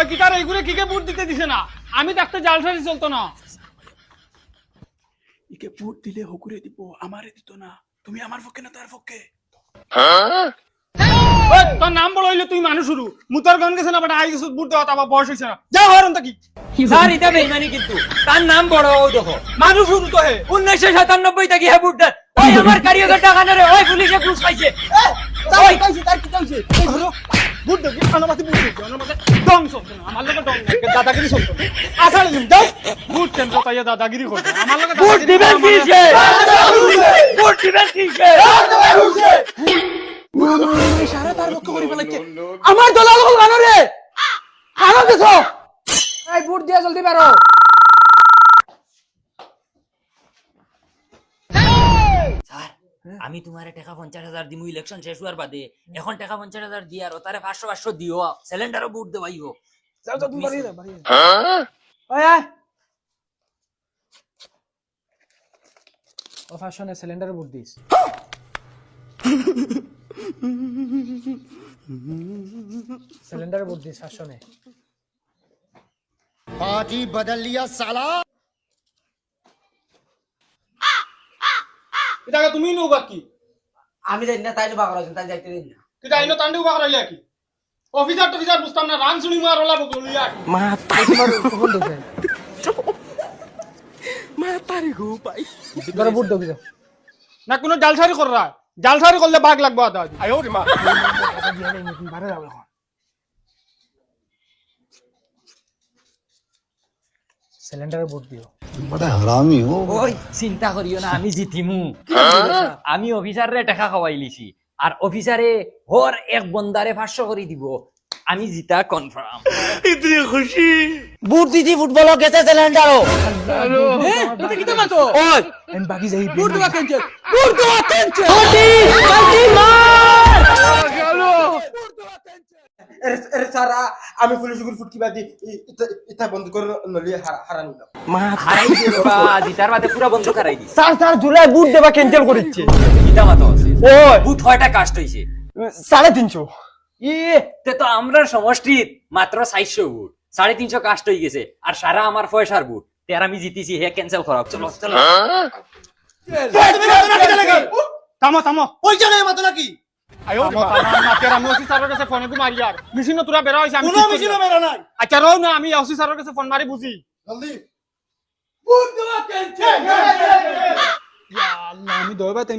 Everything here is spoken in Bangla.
ওই কি তার এইগুলো কিকে বুট দিতে দিছে না? আমি দেখতে জালসারি চলতো না। ইকে বুট দিলে হকুরে দিব, আমারে দিত না। তুমি আমার পক্ষে না তার পক্ষে? ওই তোর নাম বড় হইলে তুই মানুষ শুরু মুতার গন গেছে না বাট আই গেছে বুট দেওয়া আমার বয়স হইছে না। যা হরন কি স্যার এটা বেইমানি কিন্তু তার নাম বড় ও দেখো মানুষ শুরু তো হে 1997 থেকে হে বুট দেন ওই আমার কারিগর টাকা না রে ওই পুলিশে ঘুষ পাইছে ওই তার কি হইছে ধরো বুট দে আনামাতি বুট দে আনামাতি ডং চলতো না আমার লগে ডং নাই দাদাগিরি চলতো না আসালে দিন দাও বুট কেন্দ্র তাইয়া দাদাগিরি করবে আমার লগে বুট দিবেন কিসে বুট দিবেন কিসে সারা তার পক্ষে করি ফেলাইছে। আমার দলাল হল গানো রে খানো কিছু এই বুট দিয়া জলদি বেরো। স্যার আমি তোমারে টাকা 50,000 দিমু ইলেকশন শেষ হওয়ার বাদে এখন টাকা 50,000 দি আর তারে 500 দিও সিলিন্ডারও বুট দেবাইও যাও যাও তুমি বাড়ি যাও বাড়ি যাও। ওই আয় ও ফ্যাশনে সিলিন্ডারে বুট দিস। সিলিন্ডারে বুট দিস ফ্যাশনে। पार्टी बदल लिया साला। এটা তুমি নো বাকি আমি জানি না তাই বাগর আছেন তাই যাইতে দিন না কিটা আইনো তান্ডু বাকরা ইয়া কি অফিসার টফিসার বুঝতাম না রান শুনি মার ওলা বকলো ইয়া কি মা তাই তোমার কখন দেখে মা তারি গো ভাই ধরে বুট দাও যাও। না কোনো জালসারি কররা জালসারি করলে বাঘ লাগবে আদা আয় ওরে মা বারে যাও এখন। সিলিন্ডারে বুট দিও। बड़ा हरामी हो। ওই চিন্তা করিও না আমি জিতিমু আমি অফিসারে টাকা খাওয়াই লিছি আর অফিসারে হর এক বন্দারে 500 করে দিব আমি জিতা কনফার্ম বুট দিছি ফুটবল গেছে সিলিন্ডারও এটা কি তোমা তো? ওই এন বাকি যাই বুট দেওয়া ক্যান্সেল এর সারা আমি পুলিশ গুলো ফুট কিবা দি ইতা বন্ধ করে নলি হারানি দাও হারাই দিও বা জিতার বাদে পুরো বন্ধ করাই দি স্যার জুলাই বুট দেবা ক্যান্সেল করিচ্ছে জিতা মাতো আছে ওই বুট হয়টা কাস্ট হইছে 350 তে তো আমরা সমষ্টিত মাত্র 400 বুট 350 কাস্ট হই গেছে আর সারা আমার পয়সার বুট তে আর আমি জিতিছি হে ক্যান্সেল করা চলো চলো থামো থামো ওই জায়গায় মত নাকি আয় ওরে মা না তেরা আমি অফিসারের কাছে ফোনে ঘুম মারি আর মেশিন তোরা বেরা হইছে আমি কোনো মিছিল মেরা নাই আচ্ছা রও না আমি অফিসারের কাছে ফোন মারি বুঝি জলদি বুট দেওয়া ক্যান্সেল ইয়া আল্লাহ আমি দইবা তাই